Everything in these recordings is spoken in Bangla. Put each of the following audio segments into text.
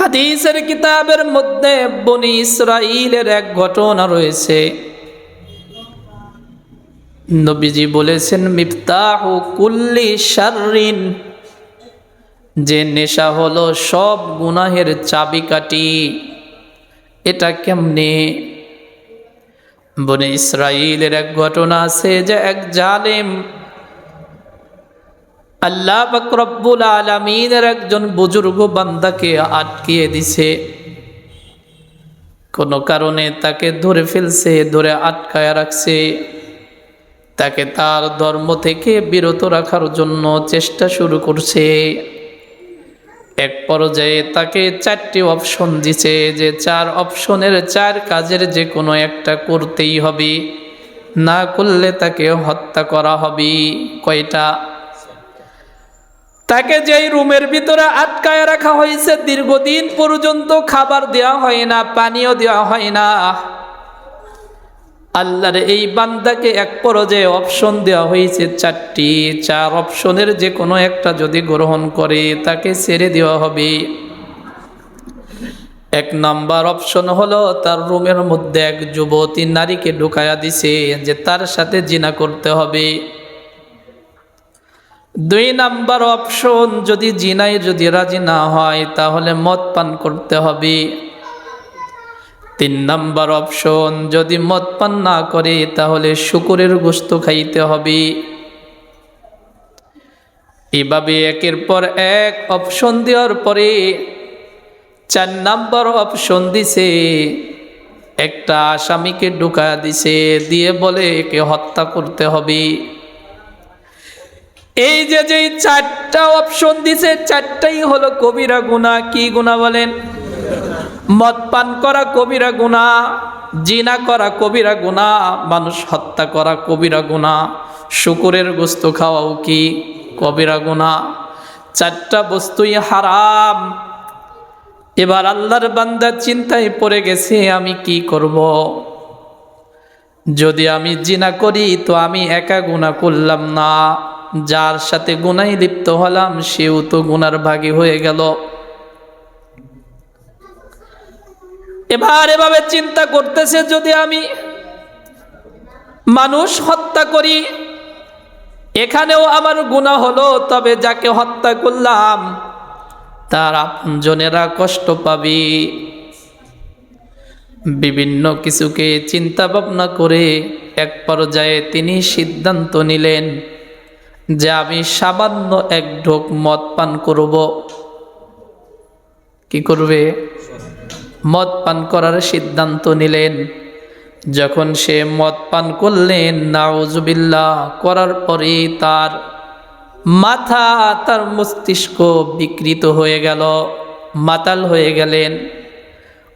হাদিসের কিতাবের মধ্যে বনি ইসরাইলের এক ঘটনা রয়েছে। নবীজি বলেছেন, মিফতাহু কুল্লি শাররিন, যে নেশা হলো সব গুনাহের চাবিকাঠি। এটা কেমনে? বনি ইসরাইলের এক ঘটনা আছে যে এক জালেম আল্লাহ পাক রব্বুল আলামিনের একজন বুজুর্গ বান্দাকে আটকিয়ে দিছে। কোনো কারণে তাকে ধরে ফেলছে, ধরে আটকায় রাখছে। তাকে তার ধর্ম থেকে বিরত রাখার জন্য চেষ্টা শুরু করছে। এক পর্যায়ে তাকে 4টি অপশন দিছে, যে 4 অপশনের 4 কাজের যে কোনো একটা করতেই হবে, না করলে তাকে হত্যা করা হবে। কয়টা? তাকে যেই রুমের ভিতরে আটকায় রাখা হয়েছে, দীর্ঘদিন পর্যন্ত খাবার দেওয়া হয় না, পানীয় দেওয়া হয় না। আল্লাহর এই বান্দাকে এক পর্যায়ে অপশন দেওয়া হয়েছে 4টি। 4 অপশনের যে কোনো একটা যদি গ্রহণ করে তাকে ছেড়ে দেওয়া হবে। 1 নাম্বার অপশন হলো, তার রুমের মধ্যে এক যুবতী নারীকে ঢুকায়া দিছে, যে তার সাথে জিনা করতে হবে। 2 নাম্বার অপশন, যদি জিনায় যদি রাজি না হয় তাহলে মদ পান করতে হবে। 3 নাম্বার অপশন, যদি মদ পান না করে তাহলে শূকরের গোশত খাইতে হবে। এভাবে একের পর এক অপশন দেওয়ার পরে 4 নাম্বার অপশন দিছে, একটা আসামিকে ঢুকা দিছে, দিয়ে বলে একে হত্যা করতে হবে। এই যে 4টা অপশন দিছে, 4টাই হলো কবিরা গুনাহ। কি গুনাহ বলেন? মদ পান করা কবিরা গুনাহ, জিনা করা কবিরা গুনাহ, মানুষ হত্যা করা কবিরা গুনাহ, শূকরের গোশত খাওয়াও কি কবিরা গুনাহ। 4টা বস্তুই হারাম। এবার আল্লাহর বান্দা চিন্তায় পড়ে গেছে, আমি কি করব? যদি আমি জিনা করি তো আমি একা গুনাহ করলাম না, যার সাথে গুনায় লিপ্ত হলাম সেও তো গুনার ভাগী হয়ে গেল। এবার এভাবে চিন্তা করতেছে, যদি আমি মানুষ হত্যা করি এখানেও আমার গুনাহ হলো, তবে যাকে হত্যা করলাম তার আপনজনেরা কষ্ট পাবে। বিভিন্ন কিছুকে চিন্তা ভাবনা করে এক পর্যায়ে তিনি সিদ্ধান্ত নিলেন যে আমি সামান্য 1 ঢোক মদ পান করব। কি করবে? মদ পান করার সিদ্ধান্ত নিলেন। যখন সে মদ পান করলেন, নাউজুবিল্লাহ করার পরে তার মাথা, তার মস্তিষ্ক বিকৃত হয়ে গেল, মাতাল হয়ে গেলেন।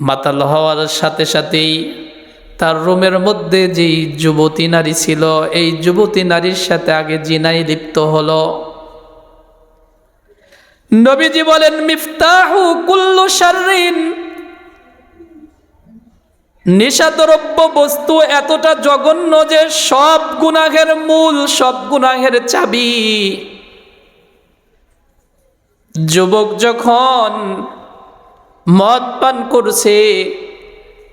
মাতাল হওয়ার সাথে সাথেই তার রুমের মধ্যে যেই যুবতী নারী ছিল, এই যুবতী নারীর সাথে আগে জিনায় লিপ্ত হলো। নবীজি বলেন, মিফতাহু কুল্লু শাররিন, নেশাদ্রব্য বস্তু এতটা জঘন্য যে সব গুনাহের মূল, সব গুনাহের চাবি। যুবক যখন মদ পান করছে,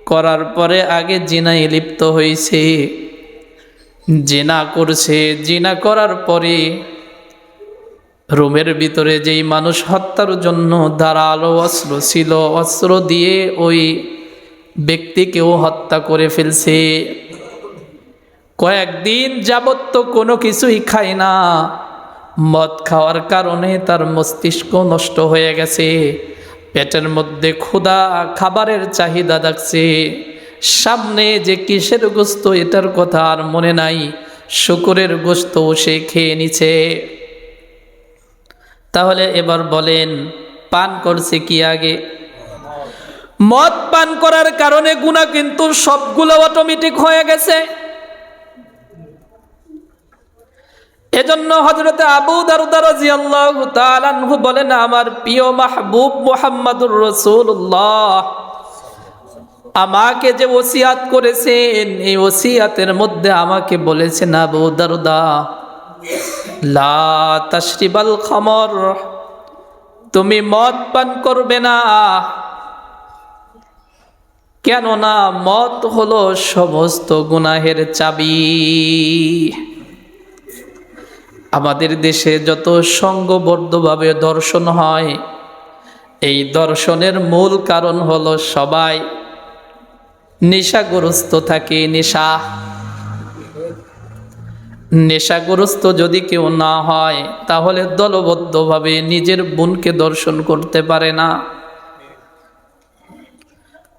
করার পরে আগে জিনায় লিপ্ত হয়েছে, জিনা করছে, জিনা করার পরে রুমের ভিতরে যেই মানুষ হত্যার জন্য ধারালো অস্ত্র ছিল, অস্ত্র দিয়ে ওই ব্যক্তিকেও হত্যা করে ফেলছে। কয়েকদিন যাবত তো কোনো কিছুই খায় না, মদ খাওয়ার কারণে তার মস্তিষ্ক নষ্ট হয়ে গেছে। পেটের মধ্যে ক্ষুধা, খাবারের চাহিদা থাকছে। সামনে যে কিসের গোশত এটার কথা আর মনে নাই, শূকরের গোশত সে খেয়ে নিছে। তাহলে এবার বলেন, পান করছে কি আগে? মদ পান করার কারণে গুনাহ কিন্তু সবগুলো অটোমেটিক হয়ে গেছে। এজন্য হযরতে আবু দারদা রাদিয়াল্লাহু তাআলা আনহু বলেন, আমার প্রিয় মাহবুব মুহাম্মদুর রাসূলুল্লাহ আমাকে যে ওসিয়াত করেছেন, এই ওসিয়াতের মধ্যে আমাকে বলেছেন, আবু দারদা লা তাশরিবাল খামর, তুমি মদ পান করবে না, কেননা মদ হলো সমস্ত গুনাহের চাবি। আমাদের দেশে যত সংঘবদ্ধভাবে দর্শন হয়, এই দর্শনের মূল কারণ হলো সবাই নেশাগ্রস্ত থাকে। নেশাগ্রস্ত যদি কেউ না হয়, তাহলে দলবদ্ধভাবে নিজের বোনকে দর্শন করতে পারে না।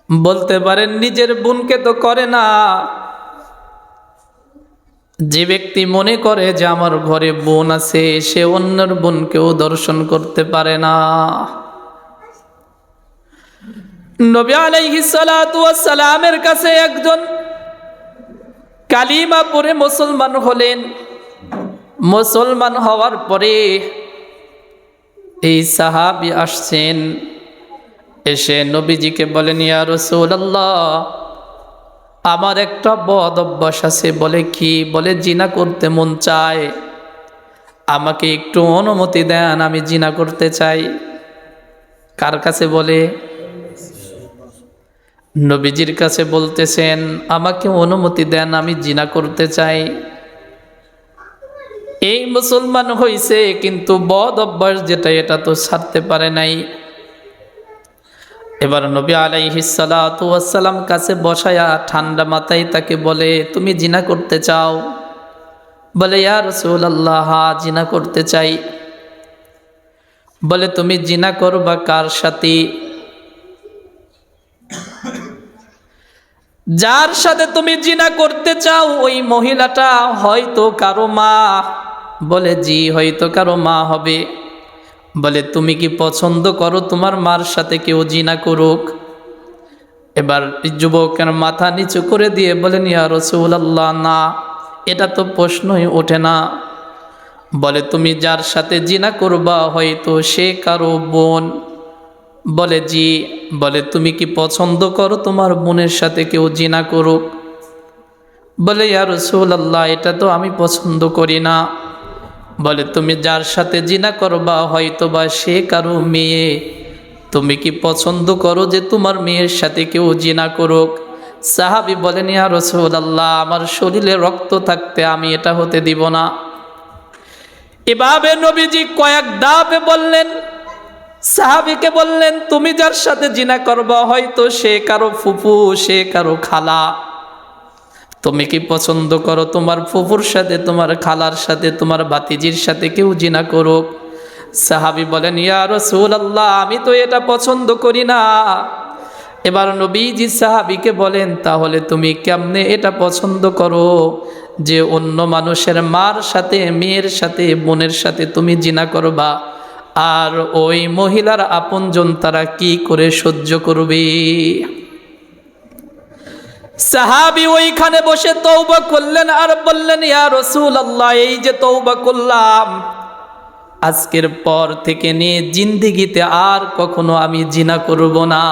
বলতে পারেন নিজের বোনকে তো করে না। যে ব্যক্তি মনে করে যে আমার ঘরে বোন আছে, সে অন্যের বোনকেও দর্শন করতে পারে না। নবী আলাইহিস সালাতু ওয়াস সালামের কাছে একজন কালিমা পড়ে মুসলমান হলেন। মুসলমান হওয়ার পরে এই সাহাবী আসছেন, এসে নবীজিকে বলেন, ইয়া রাসূলুল্লাহ, আমার একটা বদ অভ্যাস আছে। বলে কি? বলে জিনা করতে মন চায়, আমাকে একটু অনুমতি দেন, আমি জিনা করতে চাই। কার কাছে বলে? নবীজির কাছে বলতেছেন, আমাকে অনুমতি দেন, আমি জিনা করতে চাই। এই মুসলমান হইছে, কিন্তু বদ অভ্যাস যেটা, এটা তো ছাড়তে পারে নাই। এবার নবী আলাইহিস সালাতু ওয়াস সালাম কাছে বসায়া ঠান্ডা মাথায় তাকে বলে, তুমি জিনা করতে চাও? বলে, ইয়া রাসূলুল্লাহ, হ্যাঁ, জিনা করতে চাই। বলে, তুমি জিনা করবা কার সাথে? যার সাথে তুমি জিনা করতে চাও ওই মহিলাটা হয়তো কারো মা। বলে, জি, হয়তো কারো মা হবে। বলে, তুমি কি পছন্দ করো তোমার মার সাথে কেউ জিনা করুক? এবার যুবকের মাথা নিচু করে দিয়ে বলেন, ইয়া রাসূলুল্লাহ, না, এটা তো প্রশ্নই ওঠে না। বলে, তুমি যার সাথে জিনা করবা হয়তো সে কারো বোন। বলে, জি। বলে, তুমি কি পছন্দ করো তোমার বোনের সাথে কেউ জিনা করুক? বলে, ইয়া রাসূলুল্লাহ, এটা তো আমি পছন্দ করি না। বলে, তুমি যার সাথে জিনা করবা হয়তো বা সে কারো মেয়ে, তুমি কি পছন্দ করো যে তোমার মেয়ের সাথে কেউ জিনা করুক? সাহাবী বলেন, ইয়া রাসূলুল্লাহ, আমার শরীরে রক্ত থাকতে আমি এটা হতে দিব না। এভাবে নবীজি কয়েক ধাপে বললেন। সাহাবীকে বললেন, তুমি যার সাথে জিনা করবা হয়তো সে কারো ফুফু, সে কারো খালা। তুমি কি পছন্দ করো তোমার ফুফুর সাথে, তোমার খালার সাথে, তোমার ভাতিজির সাথে কেউ জিনা করুক? সাহাবী বলেন, ইয়া রাসূলুল্লাহ, আমি তো এটা পছন্দ করি না। এবার নবীজি সাহাবীকে বলেন, তাহলে তুমি কেমনে এটা পছন্দ করো যে অন্য মানুষের মার সাথে, মেয়ের সাথে, বোনের সাথে তুমি জিনা করবা? আর ওই মহিলার আপনজন তারা কি করে সহ্য করবে? সাহাবী ওইখানে বসে তওবা করলেন আর বললেন, ইয়া রাসূলুল্লাহ, এই যে তওবা করলাম, আজকের পর থেকে নিয়ে জিন্দেগিতে আর কখনো আমি জিনা করব না।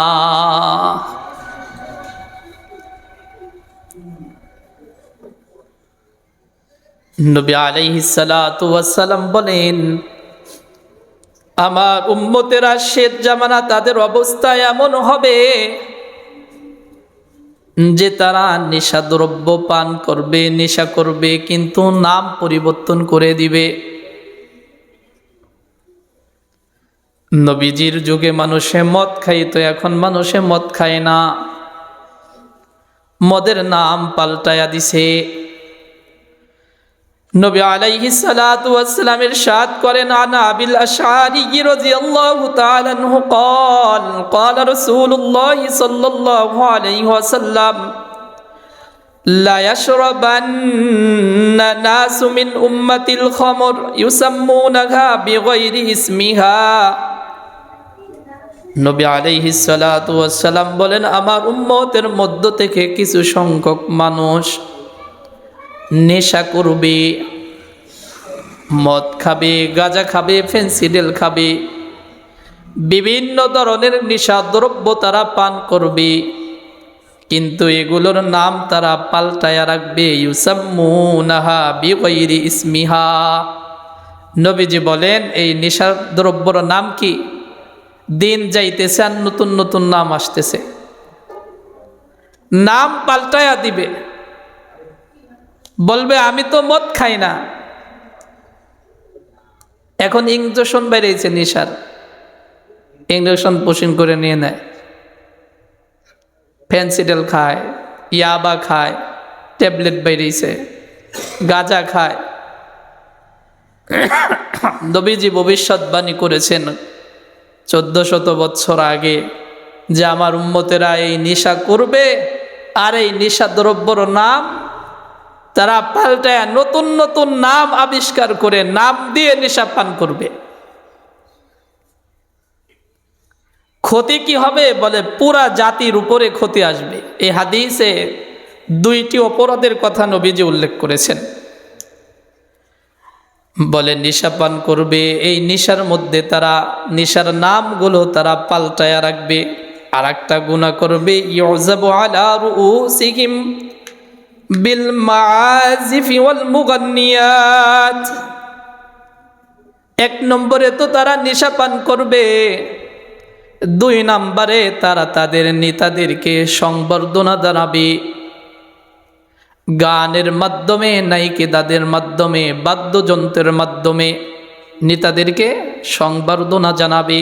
নবী আলাইহিস সালাতু ওয়াস সালাম বলেন, আমার উম্মতেরা শেষ জামানা তাদের অবস্থা এমন হবে যে তারা নেশাদ্রব্য পান করবে, নেশা করবে, কিন্তু নাম পরিবর্তন করে দিবে। নবীজির যুগে মানুষে মদ খাইতো, এখন মানুষে মদ খায় না, মদের নাম পাল্টায়া দিছে। নবী আলাইহিস সালাতু ওয়াস সালাম ইরশাদ করেন, আনা আবিল আশআরি রাদিয়াল্লাহু তাআলা আনহু قال قال رسول الله صلى الله عليه وسلم لا يشربن الناس من امة الخمر يسمونها بغير اسمها। নবী আলাইহিস সালাতু ওয়াস সালাম বলেন, আমার উম্মতের মধ্য থেকে কিছু সংখ্যক মানুষ নেশা করবে, মদ খাবে, গাঁজা খাবে, ফেন্সিডিল খাবে, বিভিন্ন ধরনের নেশা দ্রব্য তারা পান করবে, কিন্তু এগুলোর নাম তারা পাল্টায়া রাখবে। ইউসাম্মুনাহা বিগাইরি ইসমিহা। নবীজি বলেন, এই নেশা দ্রব্যর নাম কি? দিন যাইতেছে আর নতুন নতুন নাম আসতেছে, নাম পাল্টায়া দিবে, বলবে আমি তো মদ খাই না, এখন ইঞ্জেকশন বেরিয়েছে নেশার, ইঞ্জেকশন পোষণ করে নিয়ে নেয়, ফেন্সিডেল খায়, ইয়াবা খায়, ট্যাবলেট বেরিয়েছে, গাঁজা খায়। নবীজি ভবিষ্যৎবাণী করেছেন 1400 বছর আগে যে আমার উম্মতেরা এই নেশা করবে, আর এই নেশা দ্রব্যর নাম তারা পাল্টায় নতুন নতুন নাম আবিষ্কার করে নাম দিয়ে নেশা পান করবে। ক্ষতি কি হবে? বলে পুরা জাতির উপরে ক্ষতি আসবে। এই হাদিসে 2টি অপরাধের কথা নবীজি উল্লেখ করেছেন। বলে নেশা পান করবে, এই নেশার মধ্যে তারা নেশার নামগুলো তারা পাল্টায়া রাখবে। আর একটা গুনাহ করবে, ইউযাবু আলা রুউসিহিম বিল মাআজিফি ওয়াল মুগান্নিয়াত। 1 নম্বরে তো তারা নেশা পান করবে, 2 নম্বরে তারা তাদের নেতাদেরকে সংবর্ধনা জানাবে, গানের মাধ্যমে, নায়িকাদের মাধ্যমে, বাদ্যযন্ত্রের মাধ্যমে নেতাদেরকে সংবর্ধনা জানাবে।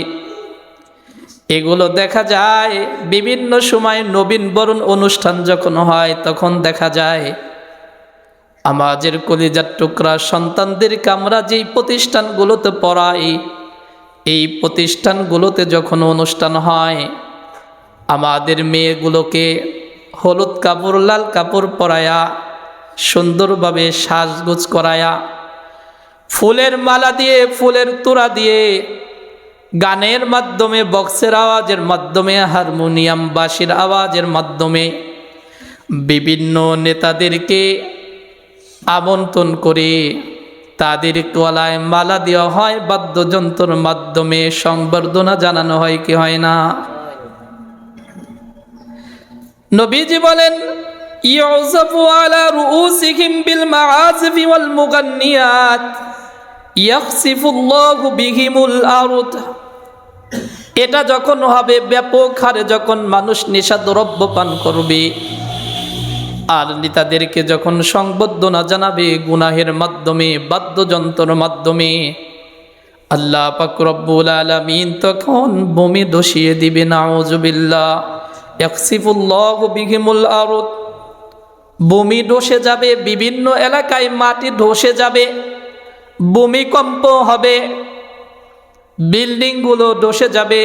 এগুলো দেখা যায় বিভিন্ন সময় নবীন বরণ অনুষ্ঠান যখন হয় তখন দেখা যায় আমাদের কলিজার টুকরা সন্তানদেরকে আমরা যেই প্রতিষ্ঠানগুলোতে পড়াই, এই প্রতিষ্ঠানগুলোতে যখন অনুষ্ঠান হয় আমাদের মেয়েগুলোকে হলুদ কাপড়, লাল কাপড় পরায়া, সুন্দরভাবে সাজগোজ করায়া, ফুলের মালা দিয়ে, ফুলের তোড়া দিয়ে, গানের মাধ্যমে, বক্সের আওয়াজের মাধ্যমে, হারমোনিয়াম বাঁশির আওয়াজের মাধ্যমে বিভিন্ন নেতাদেরকে আমন্ত্রণ করে তাদের গলায় মালা দেওয়া হয়, বাদ্যযন্ত্রের মাধ্যমে সংবর্ধনা জানানো হয় কি হয় না? নবীজি বলেন, ইউযাফু আলা রুউসিহিম বিল মাআজিফি ওয়াল মুগান্নিয়াত ইয়াখসিফুল্লাহু বিহিমুল আরদ। এটা যখন হবে, ব্যাপক হারে যখন মানুষ নেশাদ্রব্য পান করবে আর নেতাদেরকে যখন সংবর্ধনা জানাবে গুনাহের মাধ্যমে, বাদ্যযন্ত্রের মাধ্যমে, আল্লাহ পাক রব্বুল আলামিন তখন বমি ধসিয়ে দিবে, নাউযুবিল্লাহ। ইয়াখসিফুল্লাহু বিহিমুল আরদ, ভূমি ধসে যাবে, বিভিন্ন এলাকায় মাটি ধসে যাবে, ভূমিকম্প হবে, বিল্ডিংগুলো ধসে যাবে,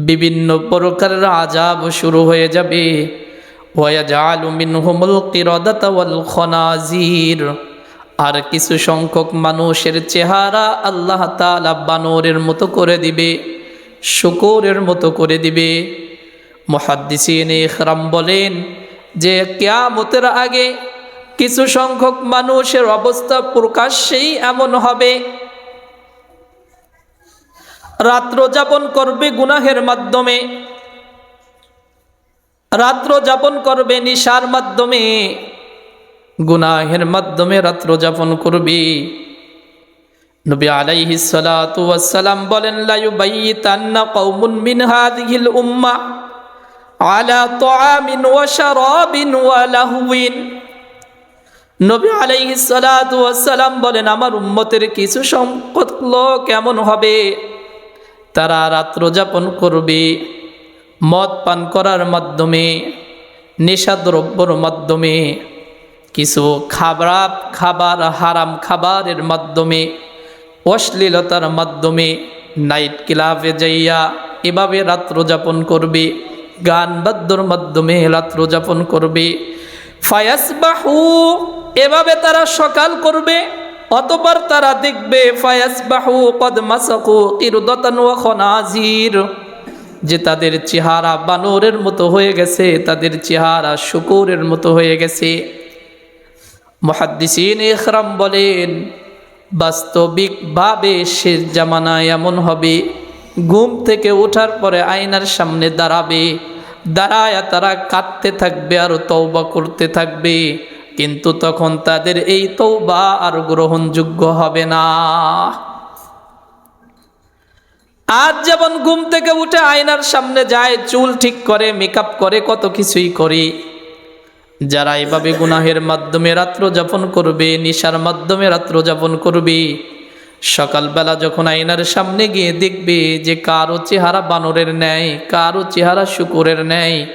বিভিন্ন প্রকারের আযাব শুরু হয়ে যাবে। ওয়ায়াজআলু মিনহুমুল কিরাদাতা ওয়াল খানাজির, আর কিছু সংখ্যক মানুষের চেহারা আল্লাহ তাআলা বানরের মতো করে দিবে, শূকরের মতো করে দিবে। মুহাদ্দিসিনে ইকরাম বলেন যে কিয়ামতের আগে কিছু সংখ্যক মানুষের অবস্থা প্রকাশ্যেই এমন হবে, রাত্র যাপন করবে গুনাহের মাধ্যমে, রাত্র যাপন করবে নিশার মাধ্যমে, গুনাহের মাধ্যমে রাত্র যাপন করবে। নবী আলাইহিস সালাতু ওয়াস সালাম বলেন, লা ইউবাইতান্না কওমুন মিন হাযিহিল উম্মাহ আলা তাআমিন ওয়া শারাবিন ওয়া লাহওয়িন। নবী আলাইহিস সালাতু ওয়াস সালাম বলেন, আমার উম্মতের কিছু সংখ্যক লোক এমন হবে তারা রাত্র যাপন করবে মদ পান করার মাধ্যমে, নেশাদ্রব্যর মাধ্যমে, কিছু খাবার হারাম খাবারের মাধ্যমে, অশ্লীলতার মাধ্যমে, নাইট ক্লাবে যাইয়া এভাবে রাত্র যাপন করবে, গান বাদ্যর মাধ্যমে রাত্র যাপন করবে। ফায়াসবাহু, এভাবে তারা সকাল করবে, অতঃপর তারা দেখবে ফায়াসবাহু কদ মাসাকু কিরদাতান ওয়া খানাজির, যে তাদের চেহারা বানরের মতো হয়ে গেছে, তাদের চেহারা শূকরের মতো হয়ে গেছে। মুহাদ্দিসিনে ইকরাম বলেন, বাস্তবিকভাবে শেষ জামানায় এমন হবে, ঘুম থেকে ওঠার পরে আয়নার সামনে দাঁড়াবে, দাঁড়ায় তারা কাঁদতে থাকবে আর তওবা করতে থাকবে, কিন্তু তখন তাদের এই তওবা আর গ্রহণযোগ্য হবে না। আজ যেমন ঘুম থেকে উঠে আয়নার সামনে যায়, চুল ঠিক করে, মেকআপ করে, কত কিছুই করি, যারা এভাবে গুনাহের মাধ্যমে রাত্র যাপন করবে, নেশার মাধ্যমে রাত্র যাপন করবে, সকালবেলা যখন আয়নার সামনে গিয়ে দেখবে যে কারো চেহারা বানরের ন্যায়, কারো চেহারা শূকরের ন্যায়,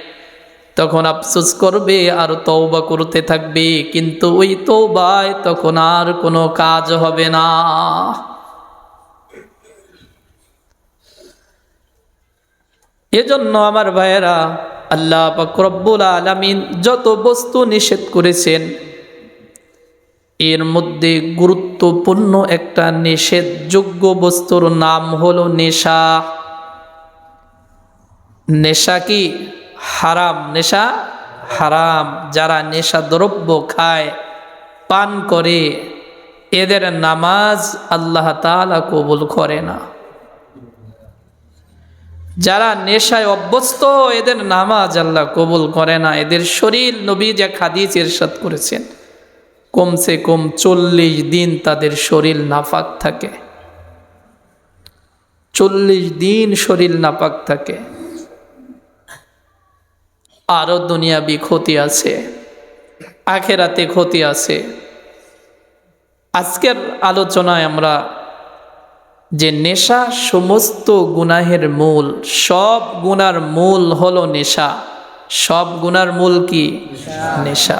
তখন আফসোস করবে আর তওবা করতে থাকবে, কিন্তু ওই তওবায় তখন আর কোনো কাজ হবে না। এজন্য আমার ভাইয়েরা, আল্লাহ পাক রব্বুল আলামিন যত বস্তু নিষেধ করেছেন, এর মধ্যে গুরুত্বপূর্ণ একটা নিষেধযোগ্য বস্তুর নাম হলো নেশা। নেশা কি? হারাম। নেশা হারাম। যারা নেশা দ্রব্য খায়, পান করে, এদের নামাজ আল্লাহ তাআলা কবুল করে না। যারা নেশায় অভ্যস্ত, এদের নামাজ আল্লাহ কবুল করে না। এদের শরীর, নবী যে হাদিস ইরশাদ করেছেন, কমসে কম 40 দিন তাদের শরীর নাপাক থাকে। 40 দিন শরীর নাপাক থাকে। আরো দুনিয়াবি ক্ষতি আছে, আখেরাতে ক্ষতি আছে। আজকের আলোচনায় আমরা যে নেশা সমস্ত গুনাহের মূল, সব গুনার মূল হলো নেশা। সব গুনার মূল কি? নেশা।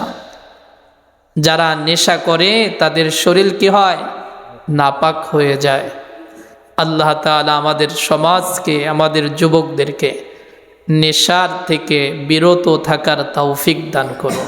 যারা নেশা করে তাদের শরীর কি হয়? নাপাক হয়ে যায়। আল্লাহ তাআলা আমাদের সমাজকে, আমাদের যুবকদেরকে নেশার থেকে বিরত থাকার তৌফিক দান করুন।